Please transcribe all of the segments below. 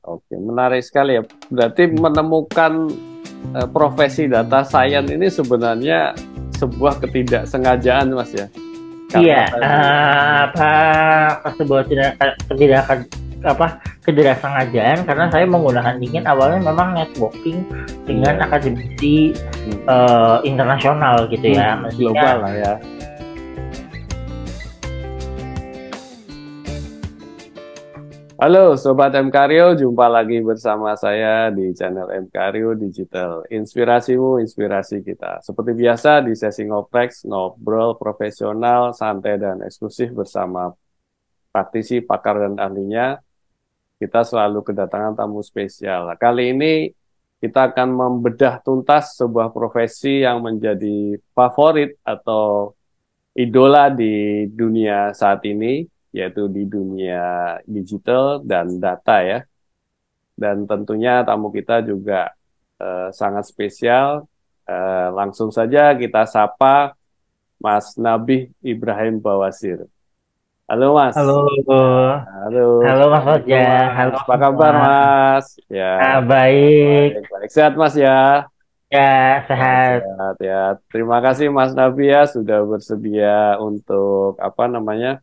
Oke, menarik sekali ya. Berarti menemukan profesi data science ini sebenarnya sebuah ketidaksengajaan, Mas ya. Iya, Karena tadi apa sebuah tidak apa ketidaksengajaan karena saya menggunakan LinkedIn awalnya memang networking dengan iya, akademisi hmm, internasional gitu ya, global mestinya. lah ya. Halo Sobat MKRIO, jumpa lagi bersama saya di channel MKRIO Digital. Inspirasimu, inspirasi kita. Seperti biasa di sesi ngopreks, ngobrol profesional, santai dan eksklusif bersama praktisi, pakar dan ahlinya. Kita selalu kedatangan tamu spesial. Nah, kali ini kita akan membedah tuntas sebuah profesi yang menjadi favorit atau idola di dunia saat ini, yaitu di dunia digital dan data ya. Dan tentunya tamu kita juga sangat spesial. Langsung saja kita sapa Mas Nabih Ibrahim Bawasir. Halo Mas. Halo, Halo, halo Mas Oja, Assalamualaikum halo Mas. Apa semua. kabar Mas? Ya, Baik, baik, baik. Sehat Mas ya? ya Ya, sehat. sehat ya. Terima kasih Mas Nabih ya sudah bersedia untuk apa namanya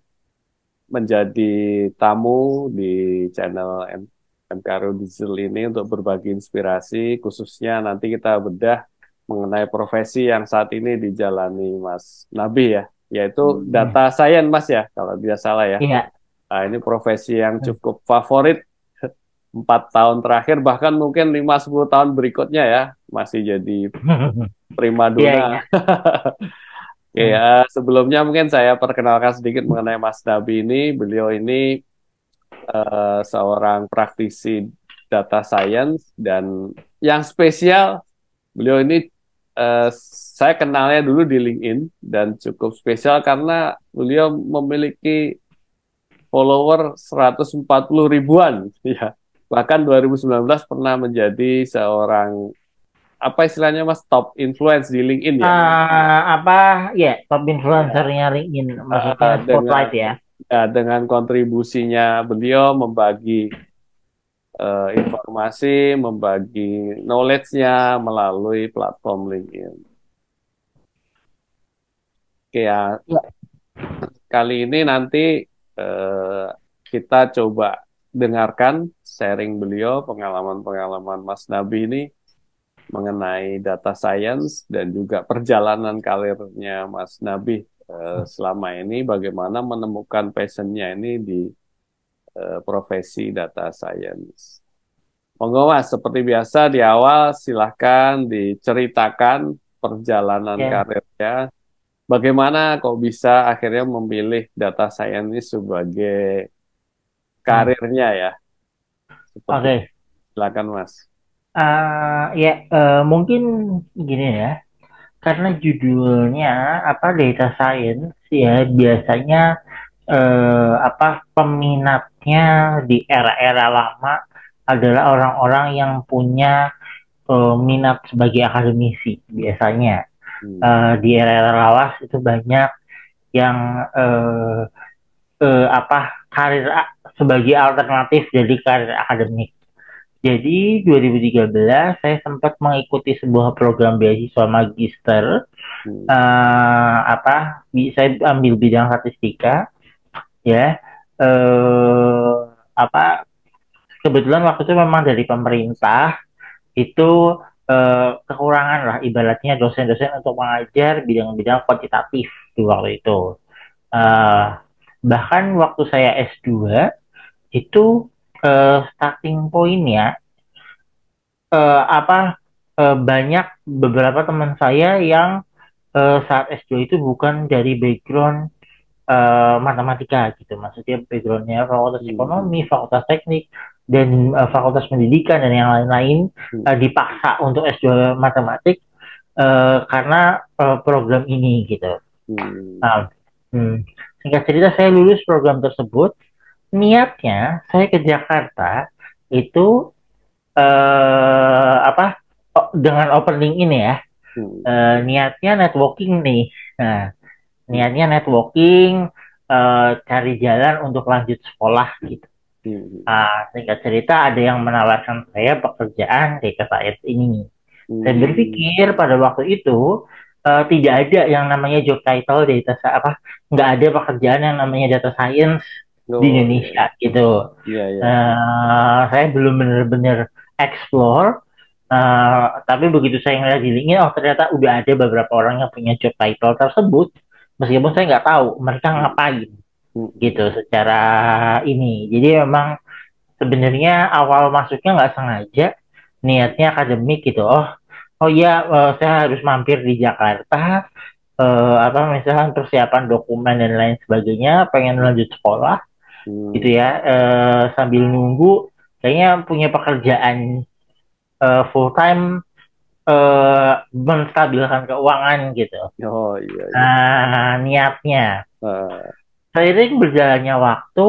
menjadi tamu di channel MKRU Digital ini untuk berbagi inspirasi, khususnya nanti kita bedah mengenai profesi yang saat ini dijalani Mas Nabi ya, yaitu Hmm. data science Mas ya, kalau tidak salah ya. Iya. Nah, ini profesi yang cukup favorit 4 tahun terakhir, bahkan mungkin 5-10 tahun berikutnya ya, masih jadi Iya, primadona. iya. Oke, ya, sebelumnya mungkin saya perkenalkan sedikit mengenai Mas Nabi ini. Beliau ini seorang praktisi data science dan yang spesial beliau ini saya kenalnya dulu di LinkedIn dan cukup spesial karena beliau memiliki follower 140 ribuan ya. Bahkan 2019 pernah menjadi seorang apa istilahnya Mas top influence di LinkedIn ya. Apa ya, top Ya, influencernya LinkedIn, maksudnya dengan spotlight ya. dengan kontribusinya beliau membagi informasi, membagi knowledge-nya melalui platform LinkedIn. Oke ya, Ya. kali ini nanti eh, kita coba dengarkan sharing beliau, pengalaman-pengalaman Mas Nabi ini mengenai data science dan juga perjalanan karirnya Mas Nabi selama ini, bagaimana menemukan passionnya ini di profesi data science. Monggo Mas, seperti biasa di awal silahkan diceritakan perjalanan Ya. karirnya. Bagaimana kok bisa akhirnya memilih data science ini sebagai Hmm. karirnya ya? Seperti Oke. silakan Mas. Ya, mungkin gini ya, karena judulnya apa data science ya, biasanya apa peminatnya di era-era lama adalah orang-orang yang punya minat sebagai akademisi biasanya. Hmm. Di era-era lawas itu banyak yang apa karir sebagai alternatif dari karir akademik. Jadi 2013 saya sempat mengikuti sebuah program beasiswa magister, Hmm. apa saya ambil bidang statistika ya, apa kebetulan waktu itu memang dari pemerintah itu kekurangan lah ibaratnya dosen-dosen untuk mengajar bidang-bidang kuantitatif di waktu itu. Eh, Bahkan waktu saya S2 itu starting pointnya apa banyak beberapa teman saya yang saat S2 itu bukan dari background matematika gitu, maksudnya backgroundnya fakultas Hmm. ekonomi, fakultas teknik, dan fakultas pendidikan dan yang lain-lain, Hmm. dipaksa untuk S2 matematik karena program ini gitu. Hmm. Nah, hmm, singkat cerita saya lulus program tersebut. Niatnya saya ke Jakarta itu apa dengan opening ini ya, Hmm. niatnya networking nih. Nah, Hmm. niatnya networking, cari jalan untuk lanjut sekolah gitu. Hmm. Singkat cerita ada yang menawarkan saya pekerjaan data science ini. Saya Hmm. berpikir pada waktu itu tidak ada yang namanya job title apa, nggak ada pekerjaan yang namanya data science di Oh iya, Indonesia gitu. iya, iya. Saya belum benar-benar explore, tapi begitu saya ngeliat di LinkedIn, oh ternyata udah ada beberapa orang yang punya job title tersebut, meskipun saya nggak tahu mereka Hmm. ngapain gitu Hmm. secara ini. Jadi memang sebenarnya awal masuknya nggak sengaja, niatnya akademik gitu. Oh iya, saya harus mampir di Jakarta, apa misalkan persiapan dokumen dan lain sebagainya, pengen lanjut sekolah gitu Hmm. ya, sambil nunggu kayaknya punya pekerjaan full time, menstabilkan keuangan gitu. Oh iya, iya. Niatnya. Eh, Seiring berjalannya waktu,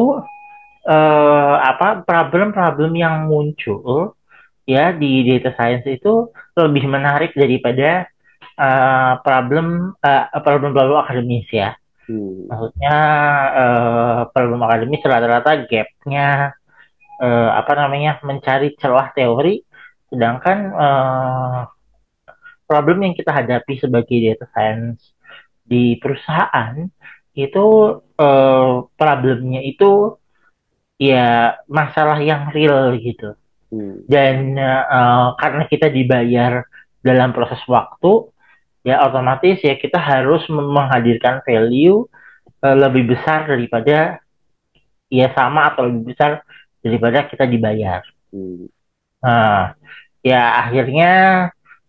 apa problem-problem yang muncul ya di data science itu lebih menarik daripada problem-problem akademis ya. hmm. Maksudnya problem akademis rata-rata gapnya, apa namanya, mencari celah teori, sedangkan problem yang kita hadapi sebagai data science di perusahaan itu, problemnya itu ya masalah yang real gitu. Hmm. Dan karena kita dibayar dalam proses waktu, ya otomatis ya kita harus menghadirkan value lebih besar daripada, ya sama atau lebih besar daripada kita dibayar. Hmm. Nah, ya akhirnya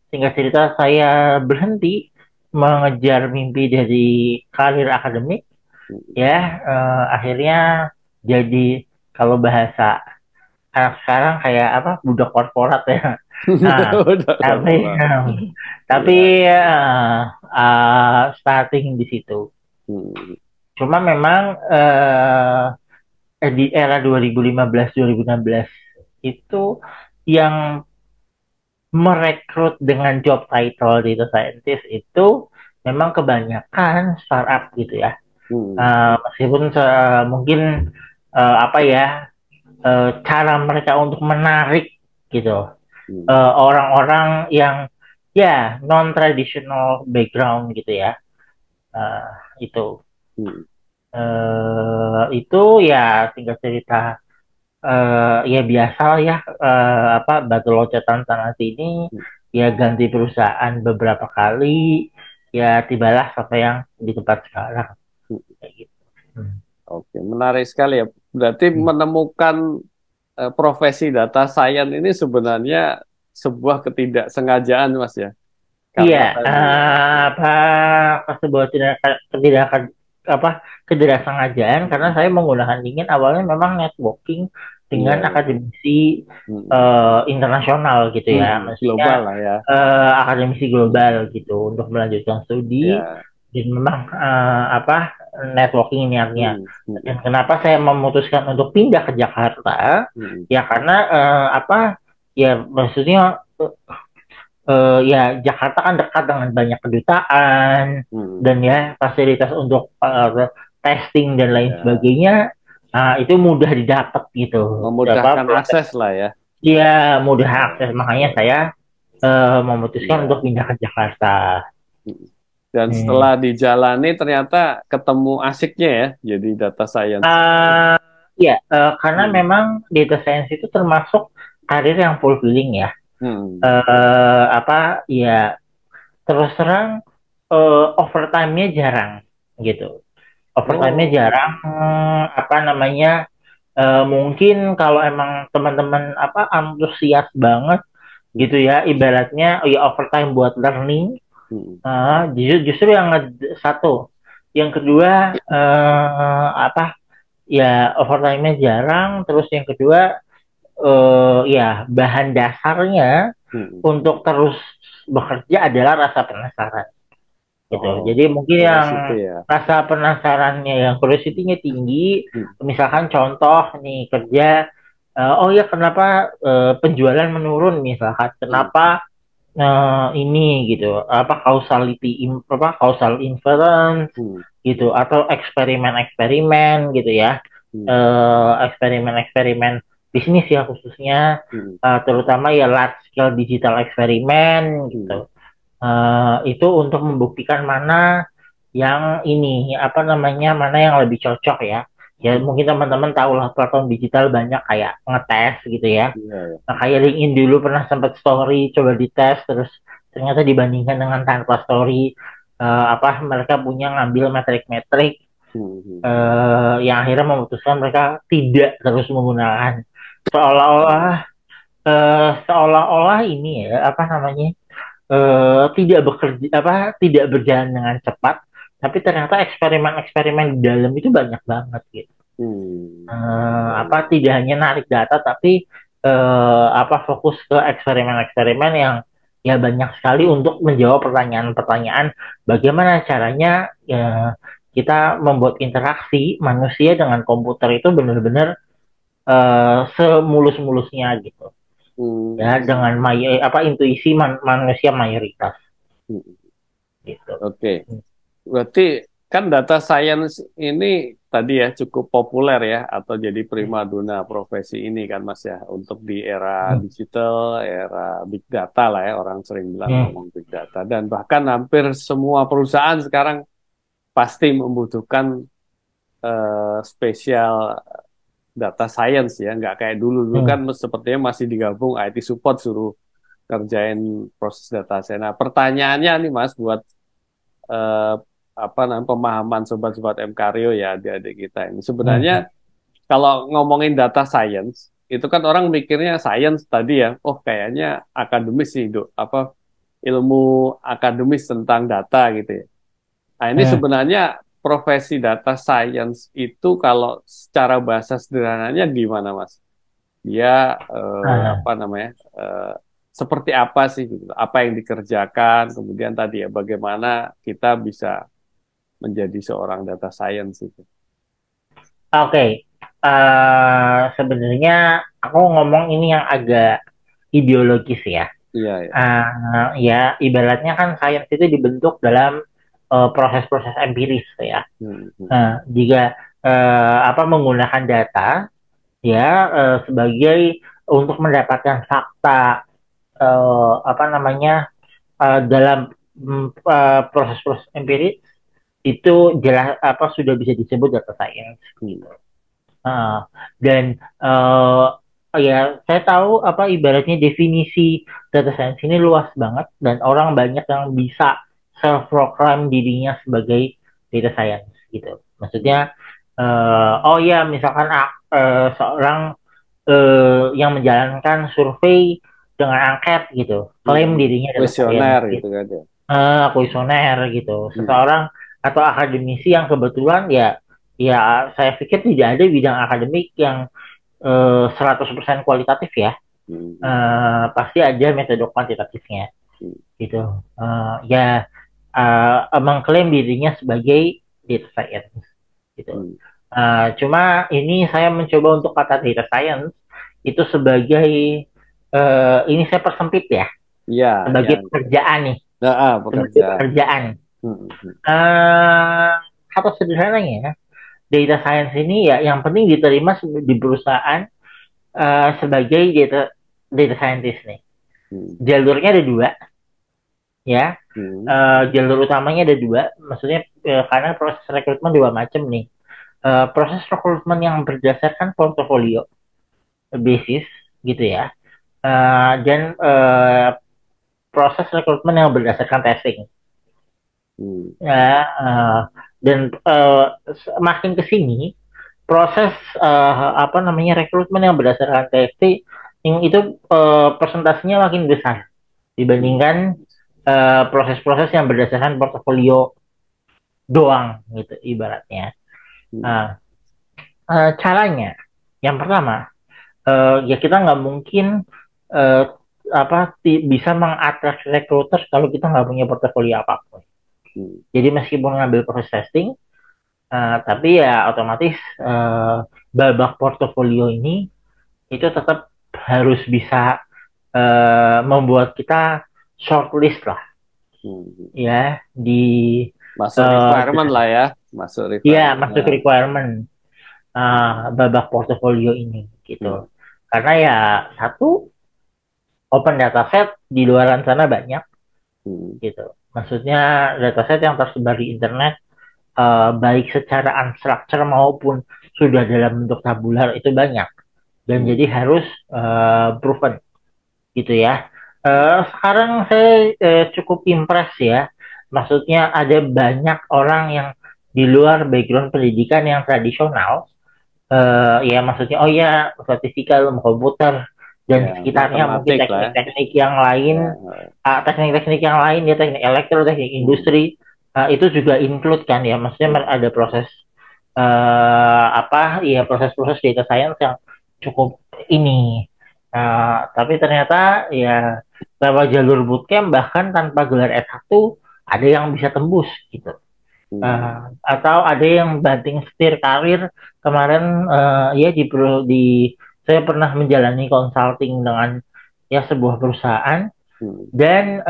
singkat cerita saya berhenti mengejar mimpi dari karir akademik, Hmm. ya akhirnya jadi, kalau bahasa anak sekarang kayak apa, budak korporat ya. Nah, Udah tapi korporat. tapi Iya. starting di situ. Hmm. Cuma memang di era 2015-2016 itu yang merekrut dengan job title data scientist itu memang kebanyakan startup gitu ya. Hmm. Meskipun mungkin apa ya, cara mereka untuk menarik gitu Hmm. orang-orang yang ya non traditional background gitu ya. Eh, itu Hmm. itu ya singkat cerita, ya biasa ya, apa batu loncatan sana sini, Hmm. ya ganti perusahaan beberapa kali, ya tibalah sampai yang di tempat sekarang Hmm. kayak gitu. Hmm. Oke, menarik sekali ya. Berarti Hmm. menemukan profesi data science ini sebenarnya sebuah ketidaksengajaan, Mas ya. Iya, Karena tadi ya. apa sebuah tidak apa ketidaksengajaan, karena saya menggunakan LinkedIn awalnya memang networking Iya, dengan iya. akademisi Hmm. internasional gitu ya, Hmm. maksudnya Global lah ya. akademisi Hmm. global gitu untuk melanjutkan studi, Ya. dan memang apa networking niatnya. Hmm. Hmm. Dan kenapa saya memutuskan untuk pindah ke Jakarta? Hmm. Ya karena apa ya maksudnya, ya Jakarta kan dekat dengan banyak kedutaan, Hmm. dan ya fasilitas untuk testing dan lain Ya. sebagainya, itu mudah didapat gitu. Apa Memudahkan proses akses lah ya. dia mudah akses, Ya, makanya ya. saya memutuskan untuk Iya. pindah ke Jakarta. Hmm. Dan Hmm. setelah dijalani ternyata ketemu asiknya ya, jadi data science. Uh, ya, karena Hmm. memang data science itu termasuk karir yang fulfilling ya. Hmm. Apa ya, terus terang overtime-nya jarang gitu. Overtime-nya Oh, jarang, apa namanya, mungkin kalau emang teman-teman apa antusias banget gitu ya, ibaratnya oh ya overtime buat learning, hmm. justru yang satu, yang kedua apa ya, overtime-nya jarang, terus yang kedua ya bahan dasarnya Hmm. untuk terus bekerja adalah rasa penasaran gitu. Oh, Jadi mungkin yang curiosity ya. rasa penasarannya, yang curiosity-nya tinggi, Hmm. misalkan contoh nih kerja, oh ya kenapa penjualan menurun misalkan, Hmm. kenapa ini gitu, apa causal inference Hmm. gitu, atau eksperimen-eksperimen gitu ya. Hmm. eksperimen-eksperimen bisnis ya khususnya, Hmm. terutama ya large scale digital eksperimen Hmm. gitu. Itu untuk membuktikan mana yang ini apa namanya mana yang lebih cocok ya. Ya Hmm. mungkin teman-teman tahu lah platform digital banyak kayak ngetes gitu ya. Iya, ya. Nah, kayak LinkedIn dulu pernah sempat story coba dites terus ternyata dibandingkan dengan tanpa story, apa mereka punya ngambil metrik-metrik Hmm. Hmm. yang akhirnya memutuskan mereka tidak terus menggunakan Hmm. seolah-olah seolah-olah ini ya apa namanya tidak bekerja apa tidak berjalan dengan cepat, tapi ternyata eksperimen-eksperimen di dalam itu banyak banget gitu. Hmm. Ya, Apa ya. tidak hanya narik data tapi apa fokus ke eksperimen-eksperimen yang ya banyak sekali untuk menjawab pertanyaan-pertanyaan bagaimana caranya kita membuat interaksi manusia dengan komputer itu benar-benar semulus-mulusnya gitu ya Hmm. dengan apa intuisi manusia mayoritas Hmm. gitu. Oke. Berarti kan data science ini tadi ya cukup populer ya atau jadi primadona profesi ini kan Mas ya untuk di era Hmm. digital, era big data lah ya orang sering bilang Hmm. ngomong big data dan bahkan hampir semua perusahaan sekarang pasti membutuhkan spesial data science ya nggak kayak dulu dulu Hmm. kan sepertinya masih digabung IT support suruh kerjain proses data science. Nah pertanyaannya nih Mas buat eh, apa namanya pemahaman sobat-sobat Mkario ya adik-adik kita ini. Sebenarnya Hmm. kalau ngomongin data science itu kan orang mikirnya science tadi ya, oh kayaknya akademis sih, Dok. Apa ilmu akademis tentang data gitu ya. Nah, ini Hmm. sebenarnya profesi data science itu kalau secara bahasa sederhananya gimana, Mas? Dia Ah, apa namanya? eh, seperti apa sih gitu? Apa yang dikerjakan? Kemudian tadi ya bagaimana kita bisa menjadi seorang data science itu. oke. Sebenarnya aku ngomong ini yang agak ideologis ya. Iya, ya. Ya, ibaratnya kan sains itu dibentuk dalam proses-proses empiris ya. Hmm. Hmm. Jika apa menggunakan data ya sebagai untuk mendapatkan fakta apa namanya dalam proses-proses empiris itu jelas apa sudah bisa disebut data science Hmm. gitu. Ah, dan ya saya tahu apa ibaratnya definisi data science ini luas banget dan orang banyak yang bisa self proclaim dirinya sebagai data science gitu. Hmm. Maksudnya oh ya misalkan seorang yang menjalankan survei dengan angket gitu, klaim Hmm. dirinya data science Kuesioner gitu, gitu kan ya. kuesioner gitu. Hmm. Seseorang atau akademisi yang kebetulan ya ya saya pikir tidak ada bidang akademik yang 100% kualitatif ya. Hmm. Pasti ada metode kuantitatifnya Hmm. gitu. Ya mengklaim dirinya sebagai data science gitu. Hmm. Cuma ini saya mencoba untuk kata data science itu sebagai ini saya persempit ya Iya, ya. sebagai pekerjaan nih, Nah, sebagai pekerjaan. pekerjaan. Hmm. Hmm. Uh, atau sederhananya data science ini ya yang penting diterima di perusahaan sebagai data scientist nih. Hmm. Jalurnya ada dua ya. Hmm. Jalur utamanya ada dua, maksudnya karena proses rekrutmen dua macam nih. Proses rekrutmen yang berdasarkan portofolio basis gitu ya. Dan proses rekrutmen yang berdasarkan testing. Hmm. Ya, dan makin ke sini proses apa namanya rekrutmen yang berdasarkan testing itu persentasenya makin besar Hmm. dibandingkan proses-proses yang berdasarkan portofolio doang gitu ibaratnya. Hmm. Nah, caranya yang pertama ya kita nggak mungkin uh, apa bisa mengattract recruiter kalau kita nggak punya portofolio apapun. Hmm. Jadi meskipun ngambil proses testing, tapi ya otomatis babak portofolio ini itu tetap harus bisa membuat kita shortlist lah Hmm. ya di Masuk requirement lah ya. Masuk ya masuk requirement. requirement. babak portofolio ini Hmm. gitu. Karena ya satu, open dataset di luaran sana banyak Hmm. gitu. Maksudnya dataset yang tersebar di internet baik secara unstructured maupun sudah dalam bentuk tabular itu banyak dan Hmm. jadi harus proven gitu ya. Sekarang saya cukup impress ya. Maksudnya ada banyak orang yang di luar background pendidikan yang tradisional, ya maksudnya oh ya statistika, ilmu komputer dan Ya, sekitarnya mungkin matematik lah. teknik-teknik yang lain, Ya. teknik-teknik yang lain ya teknik elektro, teknik Hmm. industri, itu juga include kan ya. Maksudnya Hmm. ada proses apa ya proses-proses data science yang cukup ini. Tapi ternyata ya lewat jalur bootcamp bahkan tanpa gelar S1 ada yang bisa tembus gitu. Hmm. Atau ada yang banting setir karir kemarin ya di saya pernah menjalani consulting dengan ya sebuah perusahaan Hmm. dan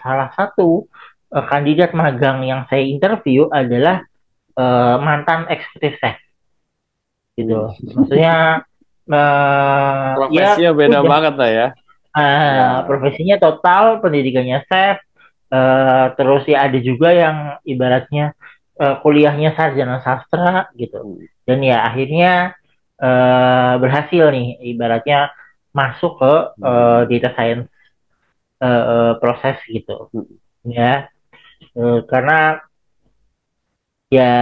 salah satu kandidat magang yang saya interview adalah mantan eksekutif chef gitu. Hmm. Maksudnya ya Profesinya beda udah banget lah ya. Ya. profesinya total pendidikannya chef, terus ya ada juga yang ibaratnya kuliahnya sarjana sastra gitu Hmm. dan ya akhirnya berhasil nih ibaratnya masuk ke Hmm. data science proses gitu Hmm. ya. Karena ya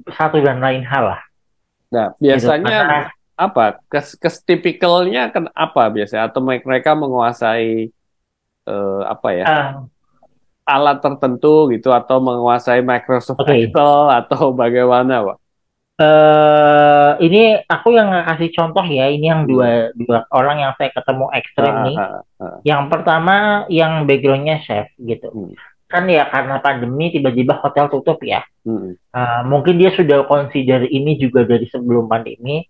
satu dan lain hal lah Nah, gitu biasanya karena apa? Tipikalnya kan apa biasanya? Atau mereka menguasai apa ya? uh, Alat tertentu gitu atau menguasai Microsoft oke. Excel atau bagaimana, Pak? Ini aku yang kasih contoh ya. Ini yang Hmm. dua dua orang yang saya ketemu ekstrim Ah, nih. ah, ah. Yang pertama yang backgroundnya chef gitu. Hmm. Kan ya karena pandemi tiba-tiba hotel tutup ya. Hmm. Mungkin dia sudah consider ini juga dari sebelum pandemi.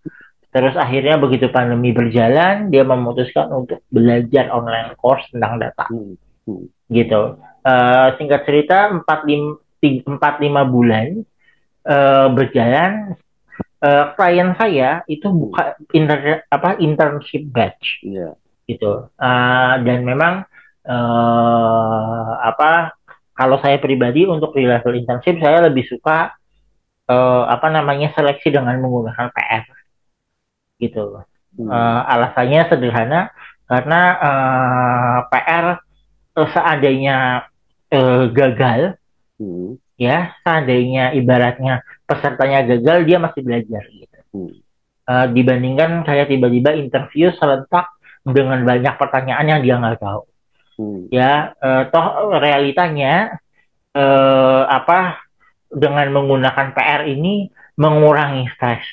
Terus akhirnya begitu pandemi berjalan, dia memutuskan untuk belajar online course tentang data Hmm. Hmm. gitu. Singkat cerita 4-5 bulan berjalan, klien saya itu Hmm. buka internship batch Iya. gitu. Dan memang apa kalau saya pribadi untuk di level internship saya lebih suka apa namanya seleksi dengan menggunakan PR gitu. Hmm. Alasannya sederhana karena PR seandainya gagal Hmm. ya seandainya ibaratnya pesertanya gagal dia masih belajar gitu. Hmm. Dibandingkan kayak tiba-tiba interview serentak dengan banyak pertanyaan yang dia nggak tahu Hmm. ya. Toh realitanya apa dengan menggunakan PR ini mengurangi stres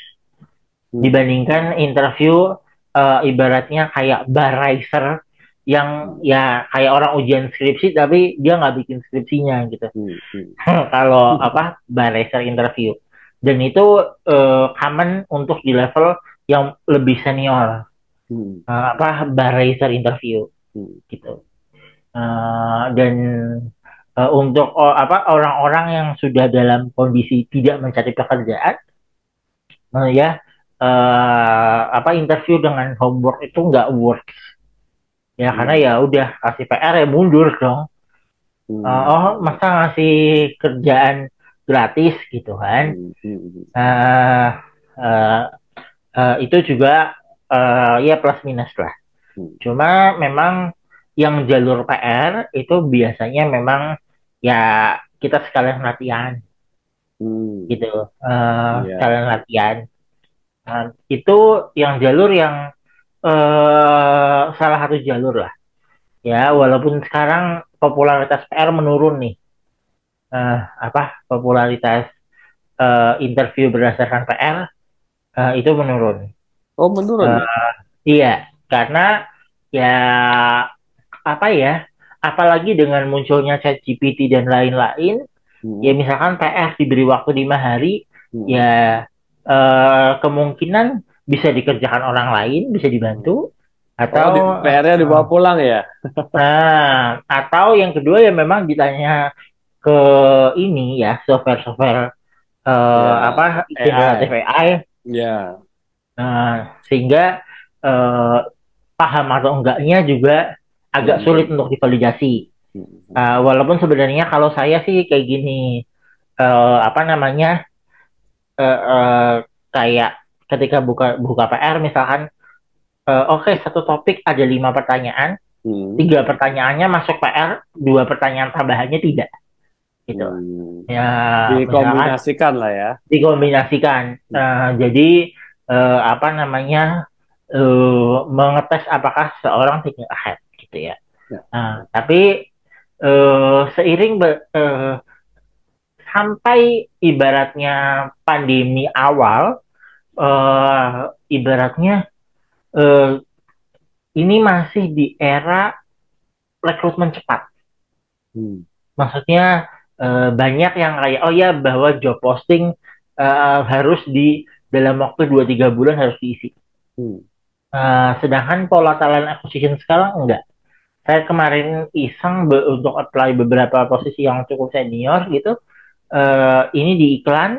Hmm. dibandingkan interview ibaratnya kayak bar racer yang Hmm. ya kayak orang ujian skripsi tapi dia nggak bikin skripsinya gitu. Hmm. Hmm. Kalau apa bar racer interview dan itu common untuk di level yang lebih senior, Hmm. apa bar racer interview Hmm. gitu. Dan untuk apa orang-orang yang sudah dalam kondisi tidak mencari pekerjaan ya apa interview dengan homework itu nggak work ya karena Hmm. ya udah kasih PR ya mundur dong. Oh Hmm. masa ngasih kerjaan gratis gitu kan. Hmm. Hmm. uh, uh, itu juga ya plus minus lah. Hmm. Cuma memang yang jalur PR itu biasanya memang ya kita sekalian latihan Hmm. gitu. Iya. Sekalian latihan. Itu yang jalur yang salah satu jalur lah. Ya, Hmm. walaupun sekarang popularitas PR menurun nih. Apa popularitas interview berdasarkan PR itu menurun. Oh, menurun ya? Iya, karena ya apa ya, apalagi dengan munculnya ChatGPT dan lain-lain, ya Hmm. misalkan PR diberi waktu 5 hari, Hmm. ya kemungkinan bisa dikerjakan orang lain, bisa Hmm. dibantu, Oh, atau PR-nya dibawa pulang ya? atau yang kedua ya memang ditanya ke ini ya software-software Ya, generatif AI. AI, Ya. sehingga eh, paham atau enggaknya juga agak sulit Hmm. untuk divalidasi. Hmm. Walaupun sebenarnya kalau saya sih kayak gini, apa namanya, eh, eh, kayak ketika buka buka PR misalkan, oke, satu topik ada 5 pertanyaan, Hmm. 3 pertanyaannya masuk PR, 2 pertanyaan tambahannya tidak, gitu. Hmm. Ya, misalkan Dikombinasikan lah ya. dikombinasikan. Jadi apa namanya, mengetes apakah seorang think ahead, gitu ya. Ya. Tapi sampai ibaratnya pandemi awal, ibaratnya eh, ini masih di era rekrutmen cepat. Hmm. Maksudnya banyak yang kayak, oh ya, bahwa job posting harus di dalam waktu 2-3 bulan harus diisi. Hmm. Sedangkan pola talent acquisition sekarang enggak. Saya kemarin iseng untuk apply beberapa posisi yang cukup senior gitu. Ini di iklan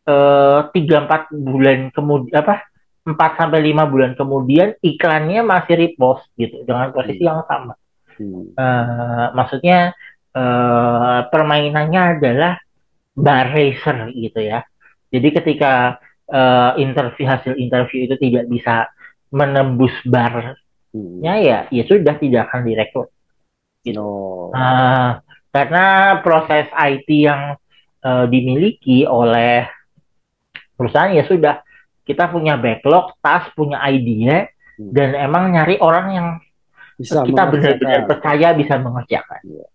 3-4 bulan kemudian, 4 sampai 5 bulan kemudian iklannya masih repost gitu dengan posisi Hmm. yang sama. Hmm. Maksudnya permainannya adalah bar racer gitu ya. Jadi ketika hasil interview itu tidak bisa menembus barnya, Hmm. ya sudah tidak akan direkrut gitu. No. Uh, karena proses IT yang dimiliki oleh perusahaan, ya sudah, kita punya backlog, task, punya idea, Hmm. dan emang nyari orang yang Bisa kita benar-benar mengerjakan. percaya bisa mengerjakan. Ya.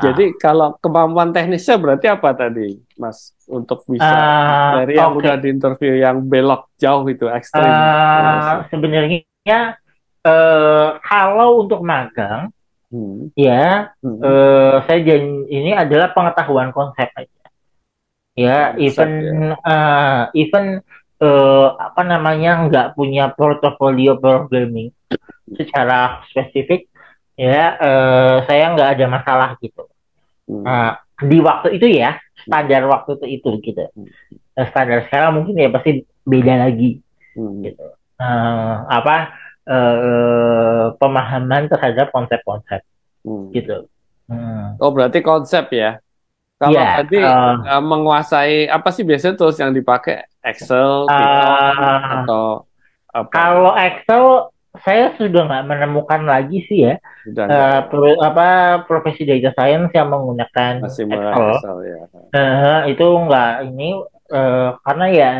Jadi Uh, kalau kemampuan teknisnya berarti apa tadi, Mas? Untuk bisa dari yang Oke. udah di interview yang belok jauh itu ekstrim. Sebenarnya kalau untuk magang, Hmm. ya, Hmm. ini adalah pengetahuan konsep aja. Ya, Konsep ya. even apa namanya, nggak punya portofolio programming secara spesifik, ya, saya nggak ada masalah gitu. Hmm. Di waktu itu ya, Hmm. standar waktu itu gitu. Hmm. Standar sekarang mungkin ya pasti beda lagi Hmm. gitu. Apa pemahaman terhadap konsep-konsep Hmm. gitu. Hmm. Oh, berarti konsep ya. Kalau Ya, tadi menguasai apa sih biasanya tools yang dipakai? Excel, Python, uh, atau apa? kalau Excel saya sudah nggak menemukan lagi sih ya, Udah enggak ya? profesi data science yang menggunakan Masih menggunakan Excel. Excel ya. Itu nggak ini, karena ya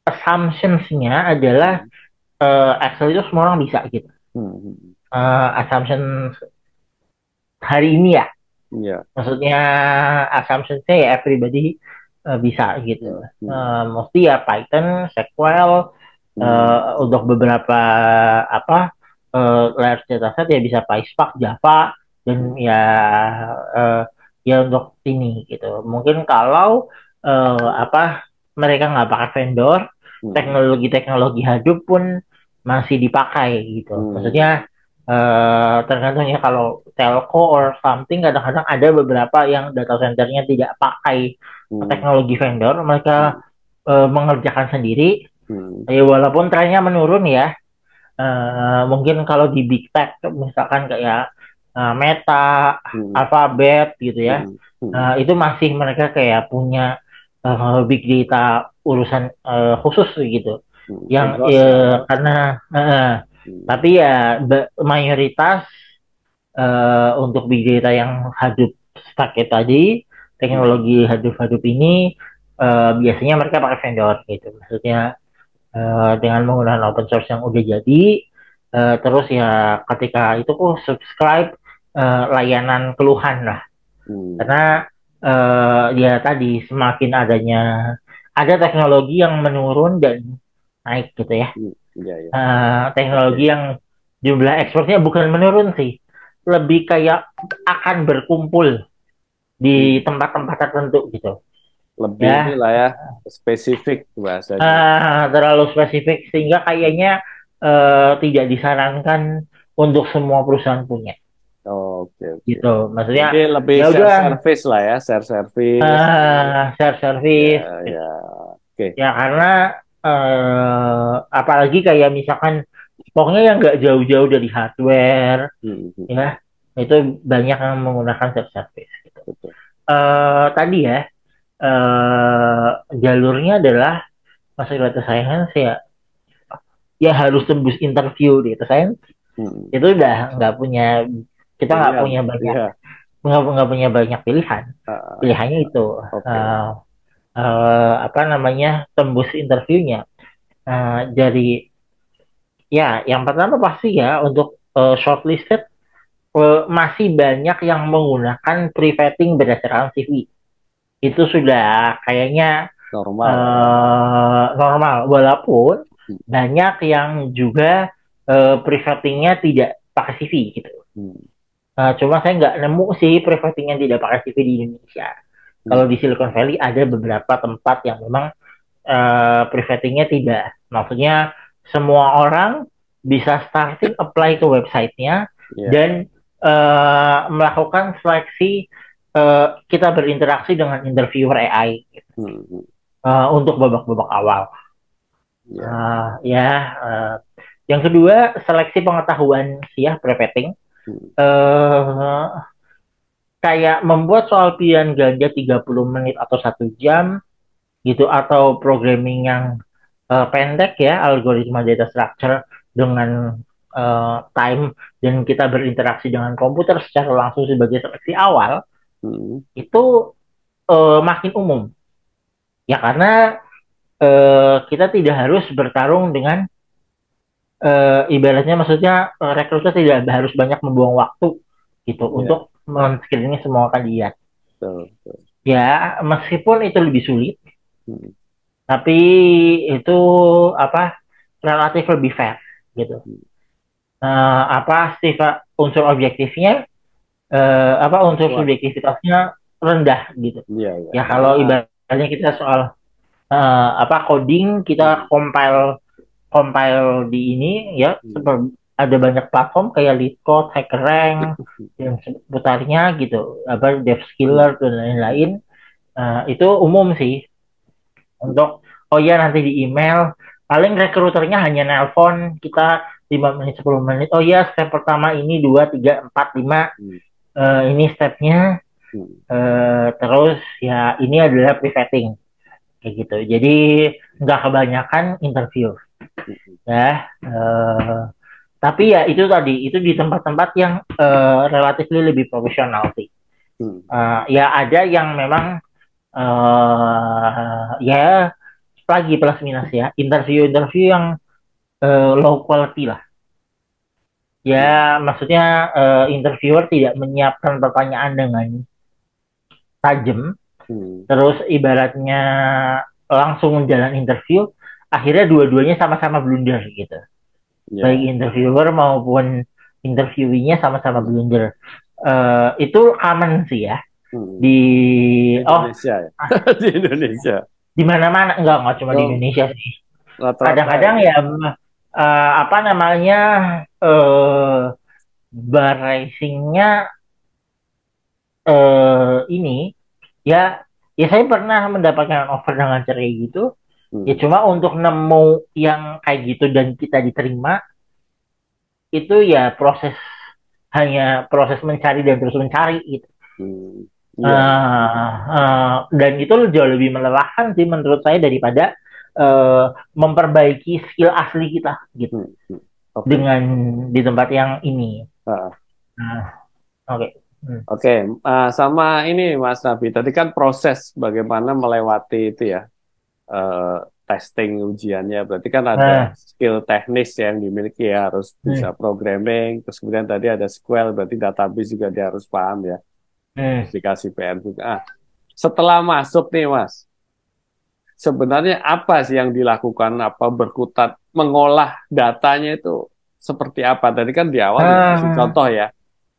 assumptions-nya adalah Hmm. Excel itu semua orang bisa gitu. Hmm. Assumption hari ini ya, Ya. maksudnya assumption-nya ya everybody bisa gitu. Hmm. Hmm. Mesti ya Python, SQL, Hmm. untuk beberapa apa large dataset ya bisa PySpark, Java, dan Hmm. eh, ya untuk ini gitu. Mungkin kalau mereka nggak pakai vendor, Hmm. teknologi-teknologi Hadoop pun masih dipakai gitu. Hmm. Maksudnya tergantung ya, kalau telco or something kadang-kadang ada beberapa yang data centernya tidak pakai Hmm. teknologi vendor, mereka Hmm. mengerjakan sendiri. Hmm. Ya, walaupun trennya menurun ya, mungkin kalau di big tech misalkan kayak Meta, Hmm. Alphabet gitu ya, Hmm. Hmm. itu masih mereka kayak punya big data urusan khusus gitu, Hmm. yang In-house lah ya. karena Hmm. tapi ya mayoritas untuk big data yang Hadoop pakai tadi, Hmm. teknologi Hadoop ini biasanya mereka pakai vendor gitu. Maksudnya dengan menggunakan open source yang udah jadi, terus ya ketika itu kok subscribe layanan keluhan lah, Hmm. karena ya tadi semakin ada teknologi yang menurun dan naik gitu ya. Hmm. Ya, ya. Teknologi Oke. yang jumlah ekspornya bukan menurun sih, lebih kayak akan berkumpul di Hmm. tempat-tempat tertentu gitu Lebih ya. inilah ya, spesifik bahasanya. Terlalu spesifik sehingga kayaknya tidak disarankan untuk semua perusahaan punya. Oke, oke. gitu. Maksudnya Jadi lebih ya share udah service lah ya, share service. share Ya, service gitu. ya. Oke. Ya karena apalagi kayak misalkan pokoknya yang nggak jauh-jauh dari hardware Hmm, hmm, ya itu banyak yang menggunakan self service gitu. betul. Tadi ya eh jalurnya adalah masuk data science ya ya harus tembus interview di data science Hmm. itu udah nggak punya kita nggak Pilihan. punya banyak Iya. nggak punya banyak pilihan Ah, pilihannya itu oke. uh, apa namanya tembus interviewnya dari ya yang pertama pasti ya untuk shortlisted masih banyak yang menggunakan pre-vetting berdasarkan CV itu sudah kayaknya Normal lah ya. normal walaupun Hmm, banyak yang juga pre-vettingnya tidak pakai CV gitu. hmm, Cuma saya nggak nemu sih pre-vetting yang tidak pakai CV di Indonesia. Kalau hmm. di Silicon Valley ada beberapa tempat yang memang pre-vettingnya tidak. Maksudnya semua orang bisa starting apply ke websitenya Ya. dan melakukan seleksi kita berinteraksi dengan interviewer AI Hmm, hmm. untuk babak-babak awal. Ya. Ya, yang kedua seleksi pengetahuan sih ya pre-vetting. Hmm, Uh, Kayak membuat soal pilihan ganja 30 menit atau 1 jam gitu atau programming yang pendek ya algoritma data structure dengan time dan kita berinteraksi dengan komputer secara langsung sebagai seleksi awal hmm. itu makin umum ya karena kita tidak harus bertarung dengan ibaratnya maksudnya rekruter tidak harus banyak membuang waktu gitu Ya. untuk men-screening semua kandidat Betul, betul. ya meskipun itu lebih sulit Hmm, tapi itu apa relatif lebih fair gitu. hmm. Apa sifat unsur objektifnya apa unsur Kuat. subjektivitasnya rendah gitu Iya, iya. ya Karena kalau ibaratnya kita soal apa coding kita hmm, compile compile di ini ya hmm, seperti ada banyak platform kayak LeetCode, HackerRank dan seputarnya gitu apa hmm, DevSkiller dan lain-lain itu umum sih untuk oh ya nanti di email paling rekruternya hanya nelpon kita 5 menit 10 menit oh ya step pertama ini 2 3 4 5 hmm, ini stepnya hmm, terus ya ini adalah pre-vetting kayak gitu jadi nggak kebanyakan interview hmm, ya tapi ya itu tadi itu di tempat-tempat yang relatif lebih profesional sih hmm. ya ada yang memang ya lagi plus minus ya interview-interview yang low quality lah Iya. ya maksudnya interviewer tidak menyiapkan pertanyaan dengan tajam Hmm. terus ibaratnya langsung menjalani interview akhirnya dua-duanya sama-sama blunder gitu baik Ya. interviewer maupun interviewinya sama-sama Hmm, blunder itu common sih ya hmm. di oh Indonesia ya. Di Indonesia. di mana-mana enggak cuma di Oh, Indonesia sih rata-rata kadang-kadang itu. ya apa namanya eh bar racingnya ini ya ya saya pernah mendapatkan offer dengan cara kayak gitu ya Hmm. cuma untuk nemu yang kayak gitu dan kita diterima itu ya hanya proses mencari dan terus mencari gitu. Hmm. Iya, iya. Dan itu jauh lebih melelahkan sih menurut saya daripada memperbaiki skill asli kita gitu Hmm, hmm. Oke. dengan di tempat yang ini. Ah, Nah, oke. Okay. Hmm. oke. Sama ini Mas Nabi. Tadi kan proses bagaimana melewati itu ya, eh, testing ujiannya. Berarti kan ada Nah, skill teknis yang dimiliki ya, harus bisa hmm, programming. Terus kemudian tadi ada SQL, berarti database juga dia harus paham ya. hmm. Terus dikasih PR juga. Setelah masuk nih Mas, sebenarnya apa sih yang dilakukan? Apa berkutat mengolah datanya itu seperti apa? Tadi kan di awal dikasih Ah, contoh ya.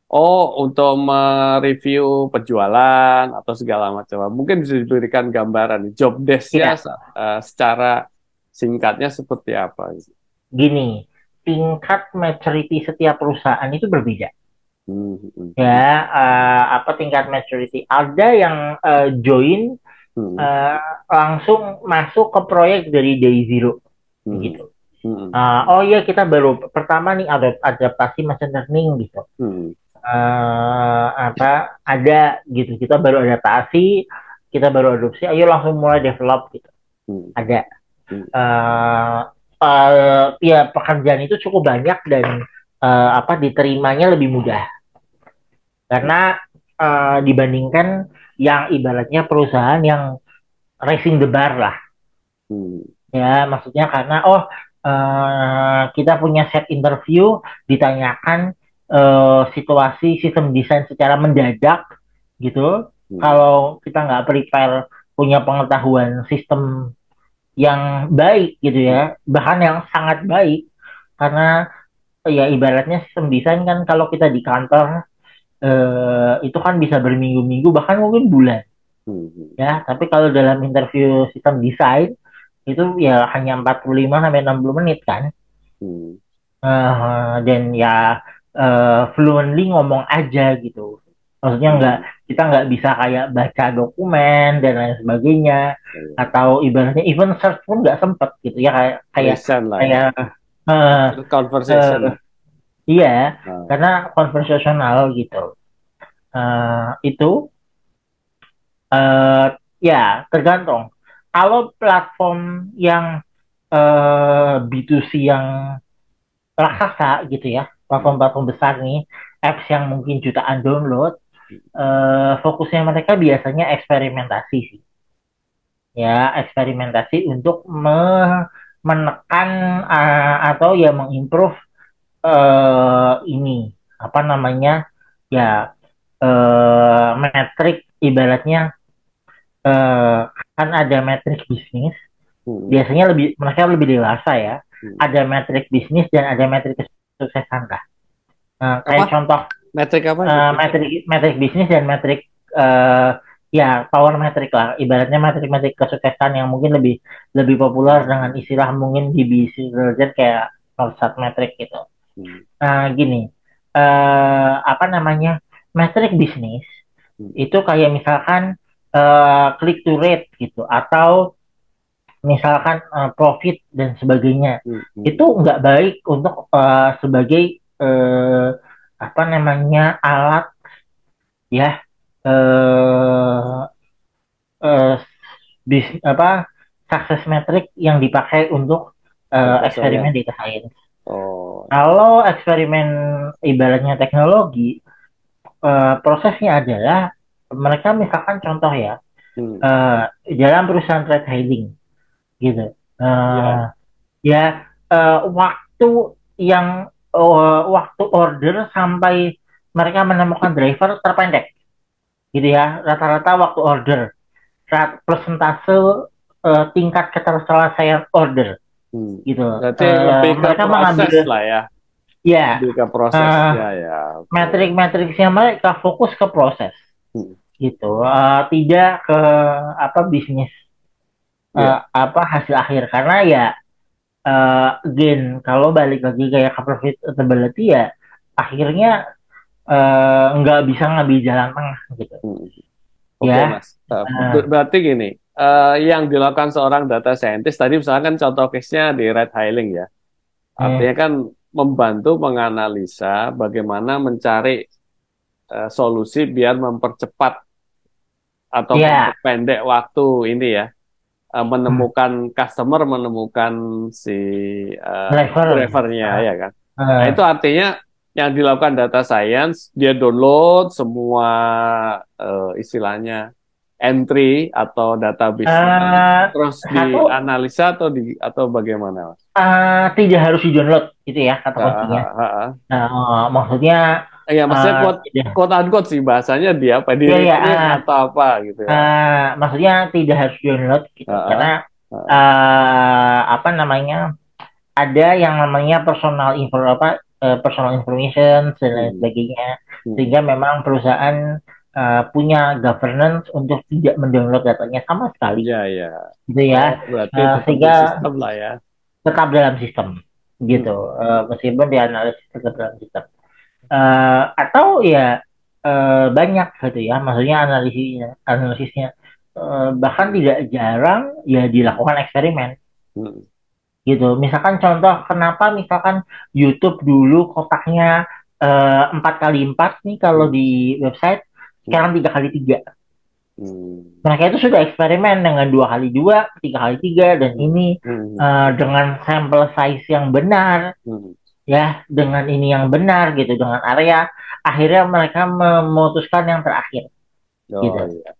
Oh, untuk mereview penjualan atau segala macam. Mungkin bisa diberikan gambaran job desk-nya iya, secara singkatnya seperti apa gitu. gini, tingkat maturity setiap perusahaan itu berbeda. Hmm, hmm, hmm, Ya, apa tingkat maturity. Ada yang join hmm, eh, langsung masuk ke proyek dari day zero hmm, gitu. hmm, Oh iya kita baru pertama nih adaptasi machine learning gitu. hmm, Apa ada gitu kita baru adaptasi, kita baru adopsi, ayo langsung mulai develop gitu. hmm, Ada hmm, eh ya pekerjaan itu cukup banyak dan apa diterimanya lebih mudah karena dibandingkan yang ibaratnya perusahaan yang raising the bar lah. hmm, Ya, maksudnya karena kita punya set interview ditanyakan situasi sistem desain secara mendadak gitu. hmm, Kalau kita nggak prepare punya pengetahuan sistem yang baik gitu hmm, ya, bahkan yang sangat baik karena ya ibaratnya sistem desain kan kalau kita di kantor itu kan bisa berminggu-minggu bahkan mungkin bulan hmm, hmm, ya. Tapi kalau dalam interview sistem desain itu ya hanya 45 sampai 60 menit kan. hmm. Dan ya fluently ngomong aja gitu. Maksudnya Hmm. kita nggak bisa kayak baca dokumen dan lain sebagainya Iya. atau ibaratnya even search pun nggak sempet gitu ya kayak kayak Present lah ya. kayak eh, Conversation. eh, iya Nah, karena konversasional gitu. Itu eh, ya tergantung. Kalau platform yang B2C yang raksasa gitu ya, hmm, platform-platform besar nih, apps yang mungkin jutaan download, fokusnya mereka biasanya eksperimentasi sih. Ya, eksperimentasi untuk menekan atau ya mengimprove ini apa namanya ya metrik ibaratnya eh, kan ada metrik bisnis hmm, biasanya mereka lebih dewasa ya hmm. ada metrik bisnis dan ada metrik kesuksesan lah. Apa? Kayak contoh Metrik apa gitu? metrik metrik bisnis dan metrik ya power metrik lah ibaratnya metrik-metrik kesuksesan yang mungkin lebih lebih populer dengan istilah mungkin di bisnis kayak Northstar metrik gitu. Hmm, Gini apa namanya metrik bisnis hmm, itu kayak misalkan click to rate gitu atau misalkan profit dan sebagainya hmm, hmm. itu nggak baik untuk sebagai eh, apa namanya alat ya eh eh, apa success metric yang dipakai untuk Data eksperimen science. data science. Oh. Kalau eksperimen ibaratnya teknologi, prosesnya adalah mereka misalkan contoh ya Hmm, dalam perusahaan trade hailing gitu. Eh, ya. ya waktu yang waktu order sampai mereka menemukan driver terpendek gitu ya rata-rata waktu order persentase tingkat keterselesaian order Hmm. gitu. Berarti lebih ke Mereka proses mengambil lah ya. ya Lebih ke eh, prosesnya ya. Oke. metrik-metriknya mereka fokus ke proses Hmm. gitu, tidak ke apa bisnis Ya. apa hasil akhir karena ya again kalau balik lagi kayak ke profitability ya akhirnya nggak bisa ngambil jalan tengah gitu Hmm. Oke, ya. Mas. uh, Berarti gini, yang dilakukan seorang data scientist tadi misalkan contoh case-nya di ride hailing ya. hmm, Artinya kan membantu menganalisa bagaimana mencari solusi biar mempercepat atau ya memperpendek waktu ini ya, hmm, menemukan customer, menemukan si driver drivernya uh, ya kan. Nah itu uh, artinya yang dilakukan data science, dia download semua istilahnya entry atau database-nya, terus satu dianalisa atau bagaimana, Mas? tidak harus di download gitu ya kata Ah, kuncinya. ah, ah, ah. Maksudnya Ya, maksudnya tidak quote unquote sih bahasanya dia apa di ya ya retrieve atau apa gitu ya. maksudnya tidak harus download gitu Ah, karena ah, ah, apa namanya ada yang namanya personal information dan lain hmm, sebagainya hmm. sehingga memang perusahaan punya governance untuk tidak mendownload datanya sama sekali Ya, ya. gitu Oh, ya. berarti tetap di Sehingga sistem lah ya. tetap dalam sistem gitu Hmm, meskipun dianalisis tetap dalam sistem. Atau ya banyak gitu ya, maksudnya analisisnya bahkan tidak jarang ya dilakukan eksperimen Hmm. gitu. Misalkan contoh kenapa misalkan YouTube dulu kotaknya 4x4 nih kalau Hmm. di website, Hmm. sekarang 3x3. Hmm. Mereka itu sudah eksperimen dengan 2x2, 3x3, dan Hmm. ini Hmm. dengan sampel size yang benar, Hmm. ya, dengan ini yang benar gitu, dengan area, akhirnya mereka memutuskan yang terakhir Oh gitu. iya.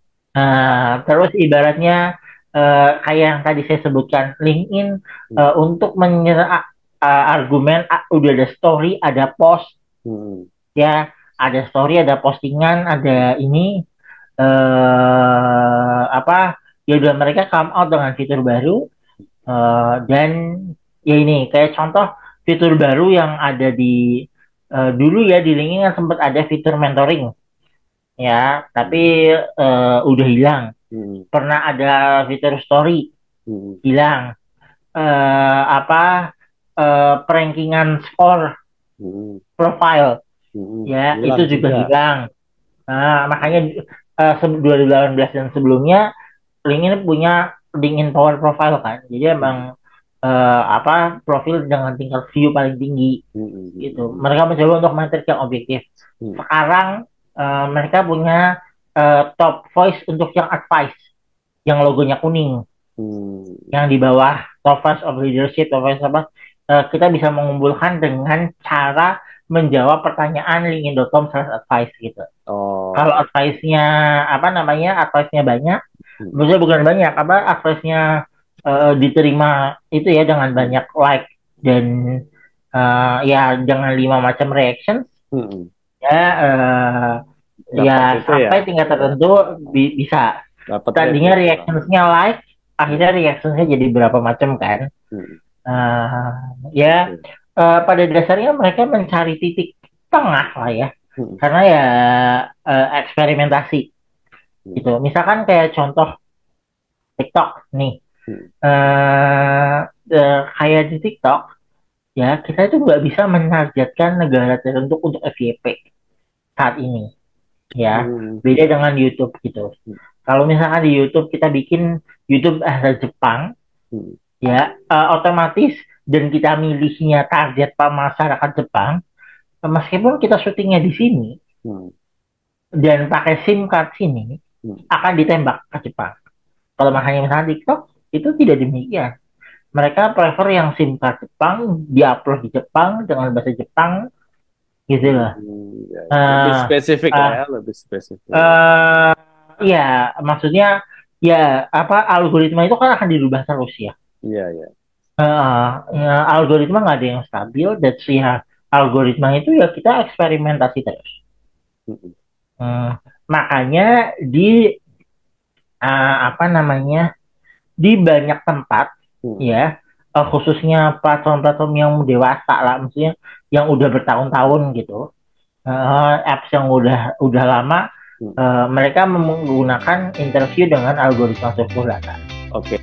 Terus ibaratnya kayak yang tadi saya sebutkan, LinkedIn Hmm. untuk menyerap argumen, udah ada story, ada post, Hmm. ya, ada story, ada postingan, Hmm. ada ini apa, ya udah mereka come out dengan fitur baru. Dan ya ini kayak contoh fitur baru yang ada di dulu ya di LinkedIn kan sempat ada fitur mentoring ya, tapi udah hilang. Hmm. Pernah ada fitur story, Hmm. hilang. Apa Perankingan skor Hmm. profile Hmm. ya itu Hilang juga juga. hilang. Nah, makanya Hmm. 2018 dan sebelumnya LinkedIn punya LinkedIn Power Profile kan. Jadi Hmm. emang profil dengan tingkat view paling tinggi Hmm. Hmm. gitu. Hmm. Mereka mencoba untuk metrik yang objektif. Hmm. Sekarang mereka punya top voice untuk yang advice, yang logonya kuning, Hmm. yang di bawah top voice of leadership, top voice apa, kita bisa mengumpulkan dengan cara menjawab pertanyaan linkedin.com/advice gitu. Oh Kalau iya. advice-nya advice-nya banyak, Hmm. maksudnya bukan banyak, advice-nya diterima itu ya dengan Hmm. banyak like dan ya dengan 5 macam reaction Hmm. ya, Dapat ya itu ya. sampai tingkat tertentu bisa. Dapat rate Tadinya gitu. reactionsnya like, Hmm. akhirnya reactionsnya jadi berapa macam kan. Hmm. Ya Oke. pada dasarnya mereka mencari titik tengah lah ya, Hmm. karena ya eksperimentasi Hmm. gitu. Misalkan kayak contoh TikTok nih, Hmm. kayak di TikTok ya kita itu nggak bisa menargetkan negara tertentu untuk FYP saat ini ya, Hmm. beda dengan YouTube gitu. Kalau misalkan di YouTube kita bikin YouTube bahasa Jepang Hmm. ya, otomatis dan kita milihnya target masyarakat Jepang, meskipun kita syutingnya di sini Hmm. dan pakai SIM card sini, Hmm. akan ditembak ke Jepang. Kalau makanya misalnya TikTok itu tidak demikian. Mereka prefer yang SIM card Jepang, diupload di Jepang dengan bahasa Jepang gitu loh. Hmm. Ya, ya. Lebih Uh, spesifik lah uh, ya, lebih spesifik. uh, ya maksudnya ya algoritma itu kan akan dirubah terus ya. Iya, iya. Ya, algoritma nggak ada yang stabil, dan ya algoritma itu ya kita eksperimentasi terus. Hmm. Hmm, makanya di apa namanya, di banyak tempat Hmm. ya, khususnya platform-platform yang dewasa lah, maksudnya yang udah bertahun-tahun gitu, apps yang udah lama, Hmm. mereka menggunakan interview dengan algoritma struktur data. Oke.